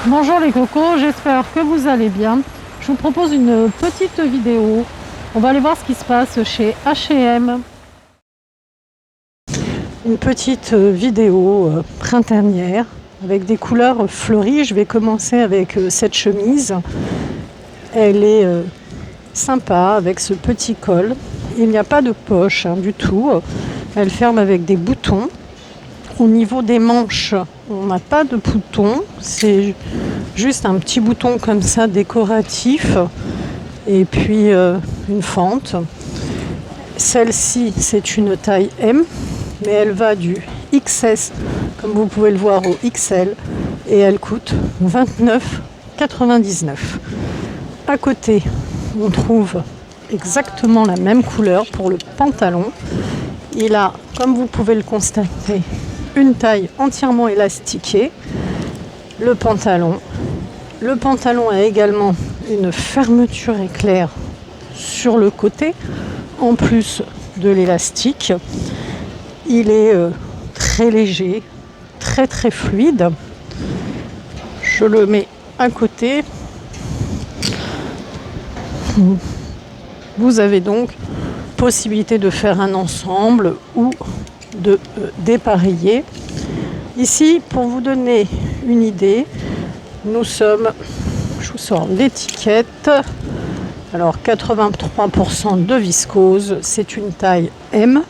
Bonjour les cocos, j'espère que vous allez bien. Je vous propose une petite vidéo. On va aller voir ce qui se passe chez H&M. Une petite vidéo printanière avec des couleurs fleuries. Je vais commencer avec cette chemise. Elle est sympa avec ce petit col. Il n'y a pas de poche du tout. Elle ferme avec des boutons. Au niveau des manches, on n'a pas de bouton, c'est juste un petit bouton comme ça décoratif et puis une fente. Celle-ci, c'est une taille M, mais elle va du XS, comme vous pouvez le voir, au XL et elle coûte 29,99 €. À côté, on trouve exactement la même couleur pour le pantalon. Il a, comme vous pouvez le constater, une taille entièrement élastiquée. Le pantalon a également une fermeture éclair sur le côté, en plus de l'élastique. Il est très léger, très très fluide. Je le mets à côté. Vous avez donc possibilité de faire un ensemble ou de dépareiller. Ici, pour vous donner une idée, nous sommes, je vous sors l'étiquette, alors 83% de viscose, c'est une taille M,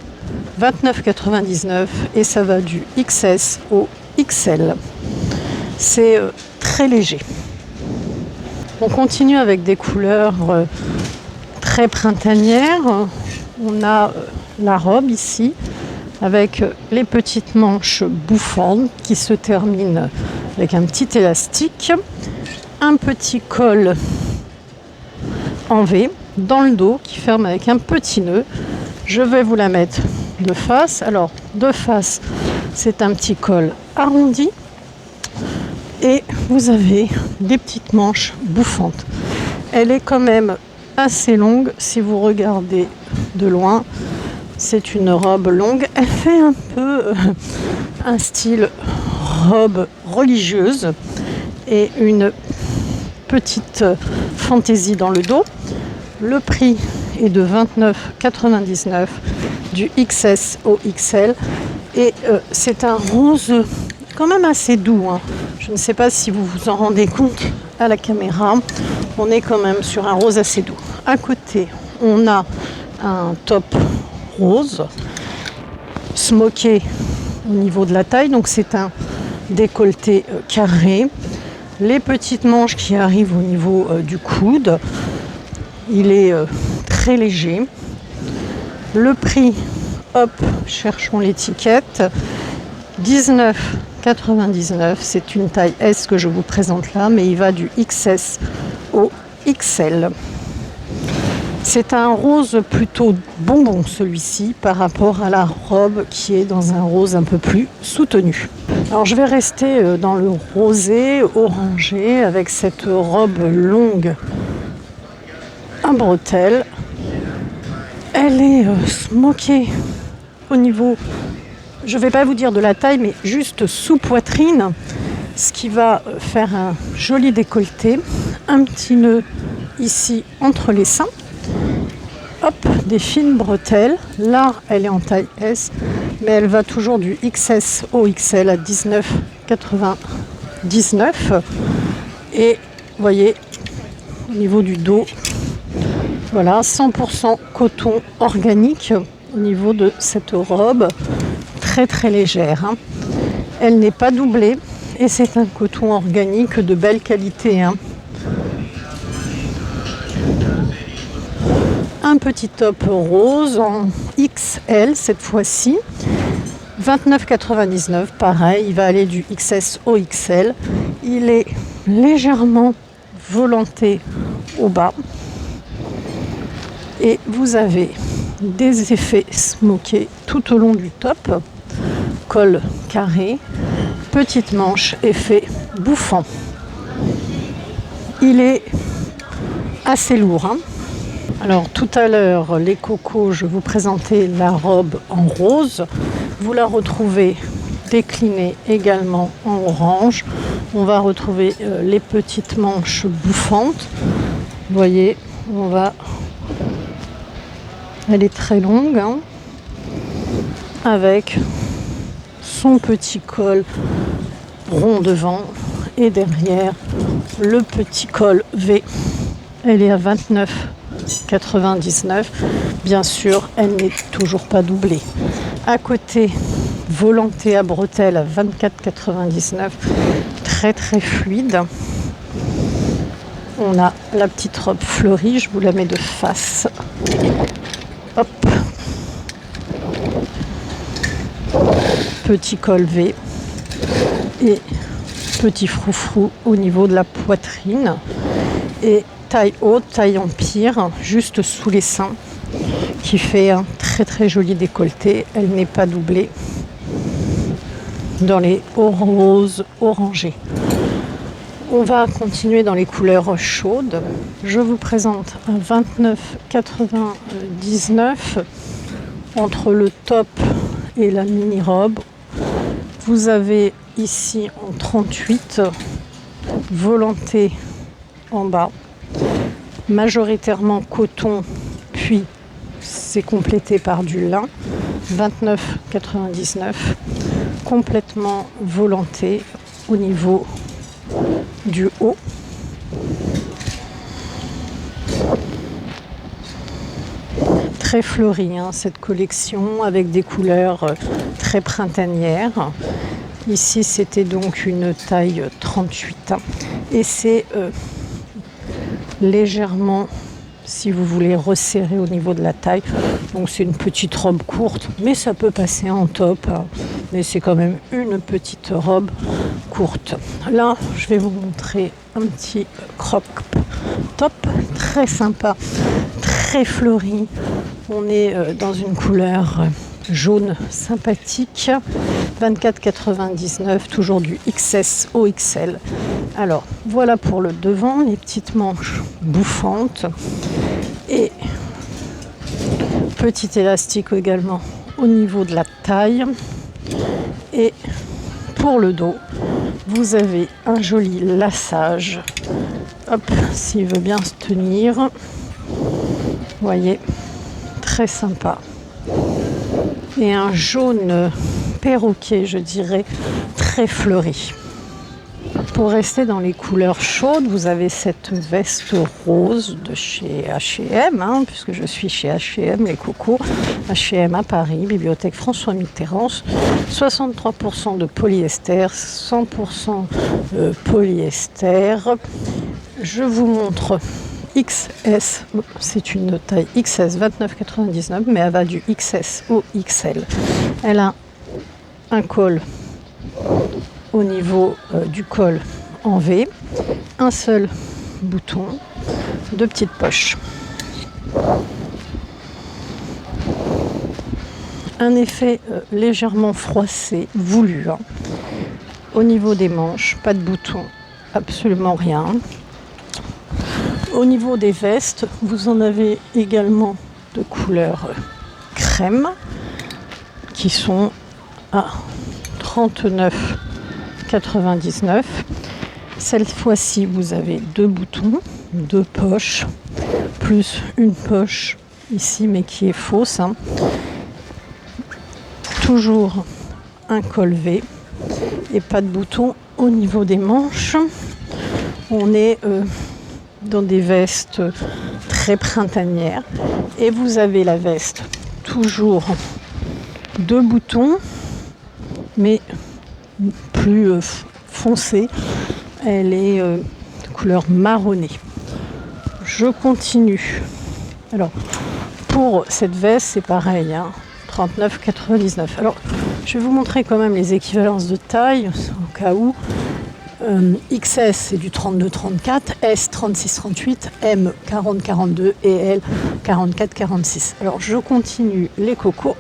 29,99 € et ça va du XS au XL. C'est très léger. On continue avec des couleurs très printanières. On a la robe ici avec les petites manches bouffantes qui se terminent avec un petit élastique, un petit col en V dans le dos qui ferme avec un petit nœud. Je vais vous la mettre de face. Alors de face, c'est un petit col arrondi et vous avez des petites manches bouffantes. Elle est quand même assez longue si vous regardez de loin. C'est une robe longue. Elle fait un peu un style robe religieuse et une petite fantaisie dans le dos. Le prix est de 29,99 € du XS au XL et c'est un rose quand même assez doux. Je ne sais pas si vous vous en rendez compte à la caméra. On est quand même sur un rose assez doux. À côté, on a un top rose, smoké au niveau de la taille, donc c'est un décolleté carré. Les petites manches qui arrivent au niveau du coude. Il est très léger. Le prix, hop, cherchons l'étiquette, 19,99 €. C'est une taille S que je vous présente là, mais il va du XS au XL. C'est un rose plutôt bonbon celui-ci par rapport à la robe qui est dans un rose un peu plus soutenu. Alors je vais rester dans le rosé orangé avec cette robe longue à bretelles. Elle est smokée au niveau, je ne vais pas vous dire de la taille, mais juste sous poitrine, ce qui va faire un joli décolleté. Un petit nœud ici entre les seins. Hop, des fines bretelles. Là, elle est en taille S, mais elle va toujours du XS au XL à 19,99 €. Et vous voyez, au niveau du dos, voilà, 100% coton organique au niveau de cette robe, très très légère. Elle n'est pas doublée et c'est un coton organique de belle qualité. Un petit top rose en XL cette fois-ci, 29,99 €, pareil, il va aller du XS au XL. Il est légèrement volanté au bas et vous avez des effets smokés tout au long du top, col carré, petite manche, effet bouffant. Il est assez lourd. Alors tout à l'heure, les cocos, je vous présentais la robe en rose. Vous la retrouvez décliné également en orange. On va retrouver les petites manches bouffantes. Vous voyez, elle est très longue, hein, avec son petit col rond devant et derrière le petit col V. Elle est à 29,99. Bien sûr, elle n'est toujours pas doublée. À côté, volantée à bretelles à 24,99. Très très fluide. On a la petite robe fleurie, je vous la mets de face. Hop. Petit col V et petit froufrou au niveau de la poitrine. Et taille haute, taille empire, juste sous les seins, qui fait un très très joli décolleté. Elle n'est pas doublée dans les roses orangés. On va continuer dans les couleurs chaudes. Je vous présente un 29,99 entre le top et la mini-robe. Vous avez ici en 38, volantée en bas, majoritairement coton, puis c'est complété par du lin, 29,99, complètement volantée au niveau du haut. Très fleurie, hein, cette collection avec des couleurs très printanières. Ici c'était donc une taille 38 et c'est légèrement, si vous voulez, resserrer au niveau de la taille. Donc c'est une petite robe courte, mais ça peut passer en top, hein. Mais c'est quand même une petite robe courte. Là, je vais vous montrer un petit crop top très sympa, très fleuri. On est dans une couleur jaune sympathique, 24,99, toujours du XS au XL. Alors voilà pour le devant, les petites manches bouffantes et petit élastique également au niveau de la taille. Et pour le dos, vous avez un joli laçage. Hop, s'il veut bien se tenir. Vous voyez, très sympa. Et un jaune perroquet, je dirais, très fleuri. Pour rester dans les couleurs chaudes, vous avez cette veste rose de chez H&M, hein, puisque je suis chez H&M, les cocos. H&M à Paris, bibliothèque François Mitterrand, 63% de polyester, 100% polyester. Je vous montre XS, c'est une taille XS 29,99, mais elle va du XS au XL. Elle a un col au niveau du col en V, un seul bouton, deux petites poches. Un effet légèrement froissé, voulu, hein. Au niveau des manches, pas de bouton, absolument rien. Au niveau des vestes, vous en avez également de couleur crème qui sont à 39,99. Cette fois-ci, vous avez deux boutons, deux poches, plus une poche ici, mais qui est fausse, hein. Toujours un col V et pas de bouton au niveau des manches. On est dans des vestes très printanières et vous avez la veste toujours deux boutons, mais plus foncée. Elle est de couleur marronnée. Je continue. Alors, pour cette veste, c'est pareil, hein, 39,99. Alors, je vais vous montrer quand même les équivalences de taille, au cas où. XS, c'est du 32-34, S, 36-38, M, 40-42 et L, 44-46. Alors, je continue les cocos.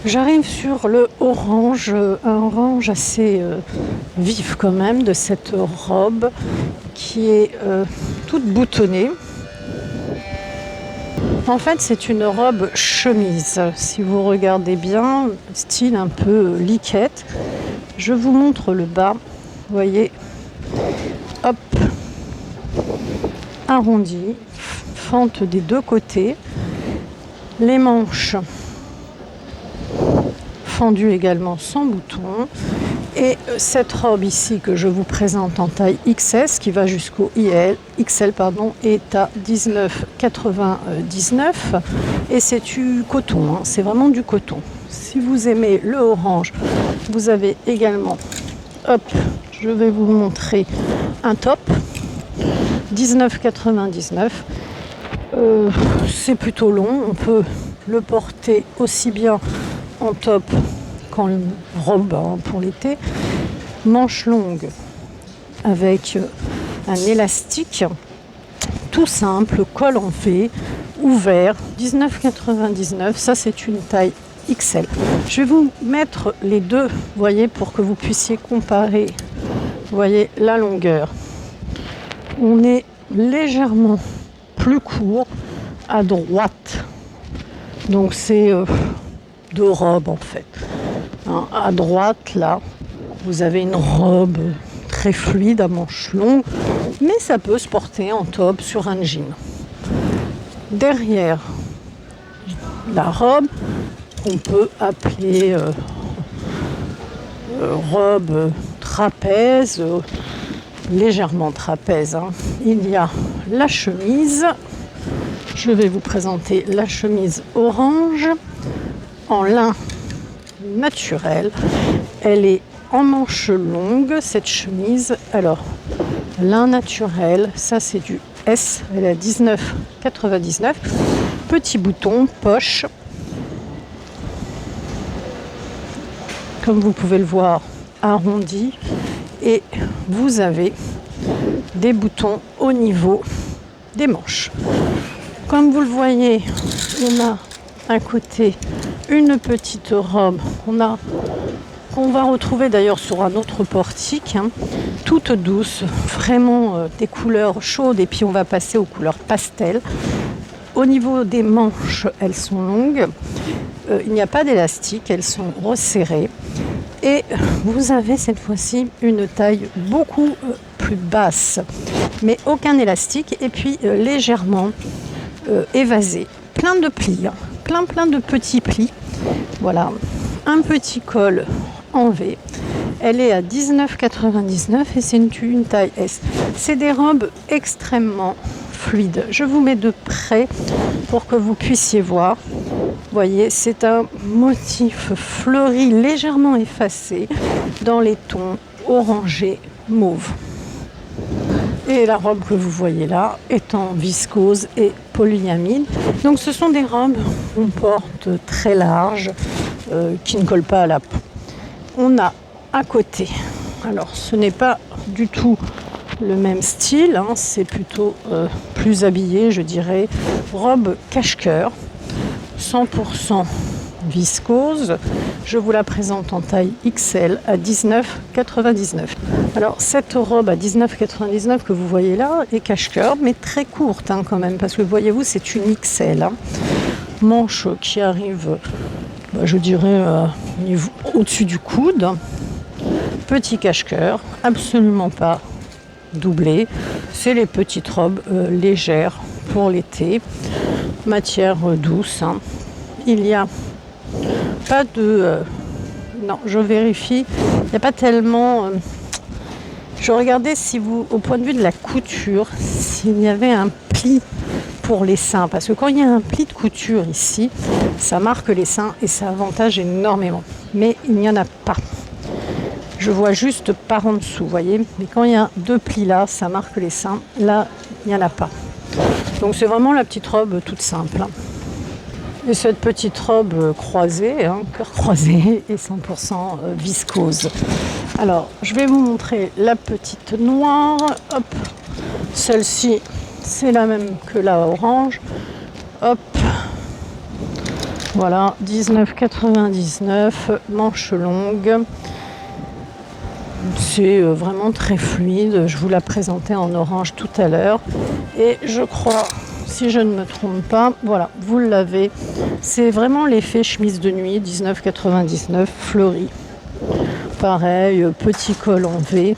J'arrive sur le orange, un orange assez vif quand même, de cette robe qui est toute boutonnée En fait, c'est une robe chemise. Si vous regardez bien, style un peu liquette. Je vous montre le bas. Vous voyez, hop, arrondi, fente des deux côtés. Les manches fendues également sans bouton. Et cette robe ici que je vous présente en taille XS qui va jusqu'au XL est à 19,99 et c'est du coton, hein, c'est vraiment du coton. Si vous aimez le orange, vous avez également, hop, je vais vous montrer un top, 19,99. C'est plutôt long, on peut le porter aussi bien en top qu'en robe pour l'été. Manche longue avec un élastique tout simple, col en V, ouvert, 19,99. Ça c'est une taille XL. Je vais vous mettre les deux, vous voyez, pour que vous puissiez comparer, vous voyez, la longueur. On est légèrement plus court à droite. Donc c'est deux robes en fait. Hein, à droite, là, vous avez une robe très fluide à manches longues, mais ça peut se porter en top sur un jean. Derrière la robe, on peut appeler robe trapèze, légèrement trapèze. Hein. Il y a la chemise. Je vais vous présenter la chemise orange en lin naturel. Elle est en manches longues, cette chemise. Alors, lin naturel, ça c'est du S, elle est à 19,99. Petit bouton, poche. Comme vous pouvez le voir, arrondi. Et vous avez des boutons au niveau des manches. Comme vous le voyez, on a un côté une petite robe qu'on va retrouver d'ailleurs sur un autre portique, hein, toute douce, vraiment des couleurs chaudes, et puis on va passer aux couleurs pastel. Au niveau des manches, elles sont longues, il n'y a pas d'élastique, elles sont resserrées, et vous avez cette fois-ci une taille beaucoup plus basse, mais aucun élastique, et puis légèrement évasée, plein de plis, hein, plein de petits plis. Voilà, un petit col en V. Elle est à 19,99 et c'est une taille S. C'est des robes extrêmement fluides. Je vous mets de près pour que vous puissiez voir. Vous voyez, c'est un motif fleuri légèrement effacé dans les tons orangé mauve. Et la robe que vous voyez là est en viscose et polyamide. Donc ce sont des robes qu'on porte très larges, qui ne collent pas à la peau. On a à côté, alors ce n'est pas du tout le même style, hein, c'est plutôt plus habillé, je dirais, robe cache-cœur, 100% viscose. Je vous la présente en taille XL à 19,99. Alors cette robe à 19,99 que vous voyez là est cache-cœur, mais très courte hein, quand même, parce que voyez-vous, c'est une XL. Hein. Manche qui arrive, je dirais, au-dessus du coude. Petit cache-cœur, absolument pas doublé. C'est les petites robes légères pour l'été. Matière douce. Hein. Il n'y a pas de... non, je vérifie. Il n'y a pas tellement... je regardais si vous, au point de vue de la couture, s'il y avait un pli pour les seins. Parce que quand il y a un pli de couture ici, ça marque les seins et ça avantage énormément. Mais il n'y en a pas. Je vois juste par en dessous, vous voyez. Mais quand il y a deux plis là, ça marque les seins. Là, il n'y en a pas. Donc c'est vraiment la petite robe toute simple. Et cette petite robe croisée, hein, cœur croisé, est 100% viscose. Alors, je vais vous montrer la petite noire. Hop, celle-ci, c'est la même que la orange. Hop, voilà, 19,99, manche longue. C'est vraiment très fluide. Je vous la présentais en orange tout à l'heure. Et je crois, si je ne me trompe pas. Voilà, vous l'avez. C'est vraiment l'effet chemise de nuit, 19,99 fleuri. Pareil, petit col en V,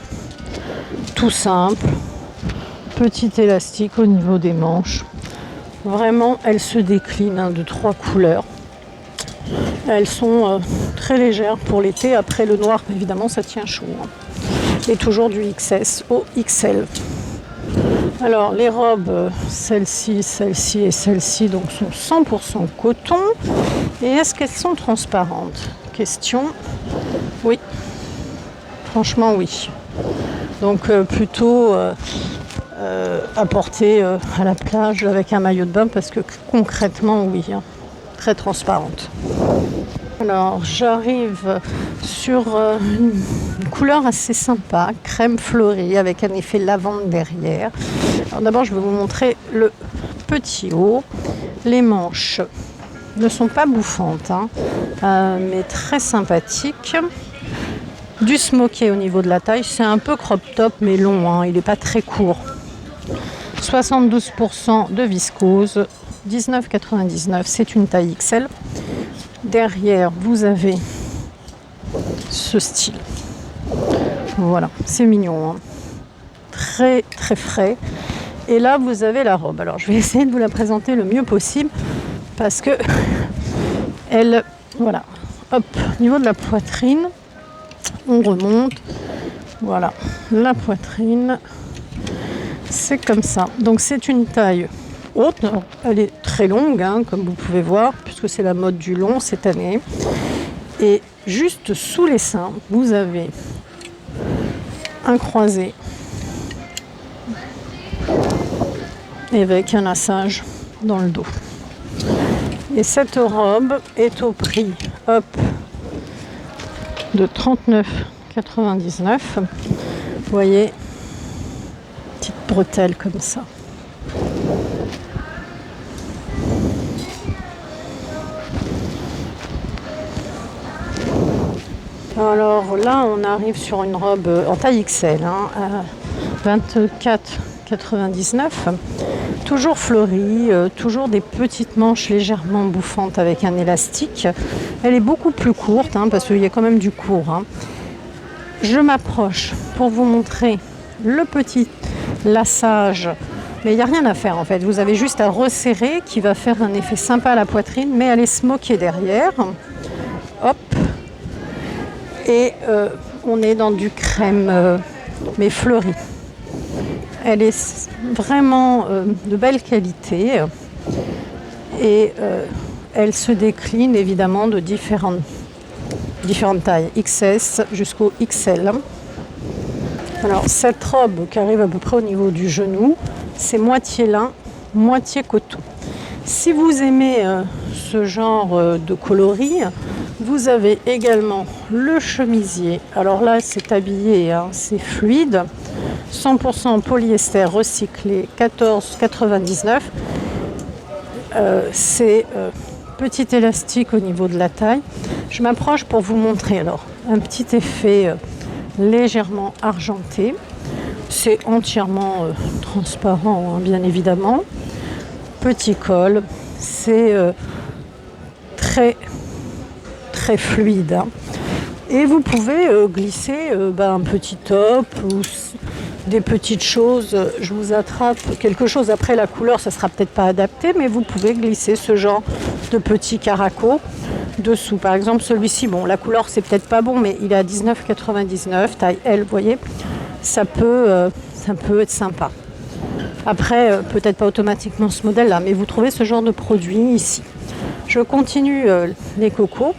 tout simple. Petit élastique au niveau des manches. Vraiment, elles se déclinent de 3 couleurs. Elles sont très légères pour l'été. Après le noir, évidemment, ça tient chaud. Et toujours du XS au XL. Alors, les robes, celle-ci et celle-ci, donc sont 100% coton. Et est-ce qu'elles sont transparentes? Question. Oui. Franchement, oui. Donc, plutôt à porter à la plage avec un maillot de bain parce que concrètement, oui. Très transparente. Alors, j'arrive sur une couleur assez sympa, crème fleurie avec un effet lavande derrière. Alors d'abord, je vais vous montrer le petit haut. Les manches ne sont pas bouffantes, mais très sympathiques. Du smoké au niveau de la taille, c'est un peu crop top, mais long, il n'est pas très court. 72% de viscose, 19,99, c'est une taille XL. Derrière, vous avez ce style. Voilà, c'est mignon. Très, très frais. Et là, vous avez la robe. Alors, je vais essayer de vous la présenter le mieux possible parce que elle, voilà. Hop, au niveau de la poitrine, on remonte. Voilà, la poitrine, c'est comme ça. Donc, c'est une taille haute. Elle est très longue, comme vous pouvez voir, puisque c'est la mode du long cette année. Et juste sous les seins, vous avez un croisé avec un lassage dans le dos. Et cette robe est au prix de 39,99. Vous voyez, petite bretelle comme ça. Alors là, on arrive sur une robe en taille XL, à 24,99. Toujours fleurie, toujours des petites manches légèrement bouffantes avec un élastique. Elle est beaucoup plus courte, parce qu'il y a quand même du court. Je m'approche pour vous montrer le petit lassage. Mais il n'y a rien à faire en fait. Vous avez juste à resserrer qui va faire un effet sympa à la poitrine, mais elle est smokée derrière. Hop. Et on est dans du crème, mais fleuri. Elle est vraiment de belle qualité et elle se décline évidemment de différentes tailles, XS jusqu'au XL. Alors cette robe qui arrive à peu près au niveau du genou, c'est moitié lin, moitié coton. Si vous aimez ce genre de coloris, vous avez également le chemisier. Alors là, c'est habillé, c'est fluide. 100% polyester recyclé, 14,99. C'est petit élastique au niveau de la taille. Je m'approche pour vous montrer alors un petit effet légèrement argenté. C'est entièrement transparent, bien évidemment. Petit col, c'est très très fluide. Et vous pouvez glisser un petit top ou des petites choses. Je vous attrape quelque chose. Après, la couleur, ça sera peut-être pas adapté, mais vous pouvez glisser ce genre de petits caraco dessous. Par exemple, celui-ci, bon, la couleur, c'est peut-être pas bon, mais il est à 19,99, taille L, vous voyez. Ça peut être sympa. Après, peut-être pas automatiquement ce modèle-là, mais vous trouvez ce genre de produit ici. Je continue les cocos.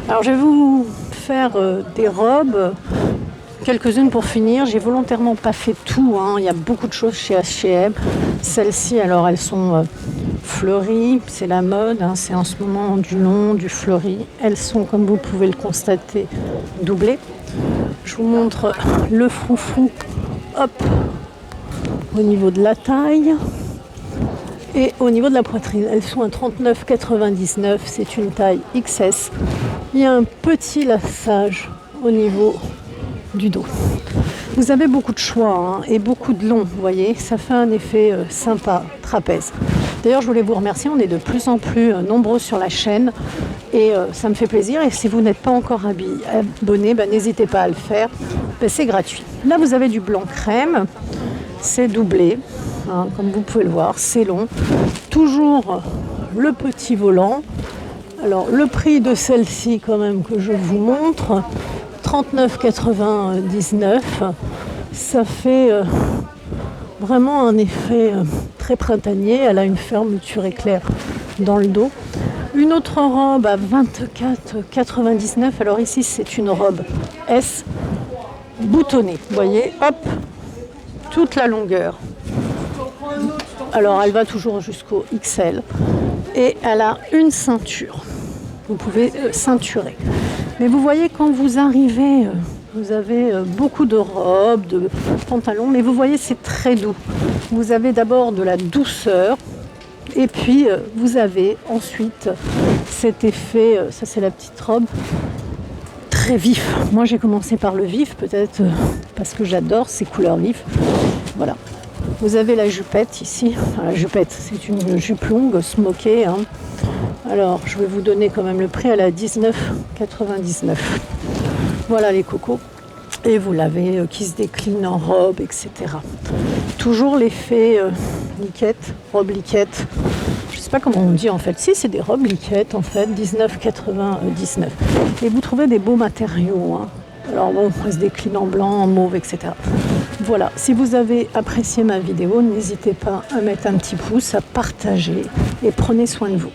Alors, je vais vous faire des robes, quelques-unes pour finir. J'ai volontairement pas fait tout, il y a beaucoup de choses chez H&M. Celles-ci, alors, elles sont fleuries, c'est la mode, c'est en ce moment du long, du fleuri. Elles sont, comme vous pouvez le constater, doublées. Je vous montre le froufrou, hop, au niveau de la taille et au niveau de la poitrine. Elles sont à 39,99, c'est une taille XS. Il y a un petit lassage au niveau du dos. Vous avez beaucoup de choix et beaucoup de long, vous voyez, ça fait un effet sympa, trapèze. D'ailleurs, je voulais vous remercier, on est de plus en plus nombreux sur la chaîne et ça me fait plaisir. Et si vous n'êtes pas encore abonné, n'hésitez pas à le faire, c'est gratuit. Là, vous avez du blanc crème, c'est doublé, hein, comme vous pouvez le voir, c'est long. Toujours le petit volant. Alors, le prix de celle-ci, quand même, que je vous montre, 39,99 €. Ça fait vraiment un effet très printanier. Elle a une fermeture éclair dans le dos. Une autre robe à 24,99 €. Alors ici, c'est une robe S boutonnée. Vous voyez, hop, toute la longueur. Alors, elle va toujours jusqu'au XL. Et elle a une ceinture. Vous pouvez ceinturer. Mais vous voyez, quand vous arrivez, vous avez beaucoup de robes, de pantalons, mais vous voyez, c'est très doux. Vous avez d'abord de la douceur, et puis vous avez ensuite cet effet, ça c'est la petite robe, très vif. Moi j'ai commencé par le vif, peut-être parce que j'adore ces couleurs vives. Voilà. Vous avez la jupette ici. Enfin, la jupette, c'est une jupe longue, smokée. Hein. Alors, je vais vous donner quand même le prix. Elle est à 19,99 €. Voilà les cocos. Et vous l'avez qui se décline en robe, etc. Toujours l'effet liquette, robe liquette. Je ne sais pas comment on dit en fait. Si, c'est des robes liquettes en fait, 19,99 €. Et vous trouvez des beaux matériaux. Hein. Alors bon, elle se décline en blanc, en mauve, etc. Voilà, si vous avez apprécié ma vidéo, n'hésitez pas à mettre un petit pouce, à partager et prenez soin de vous.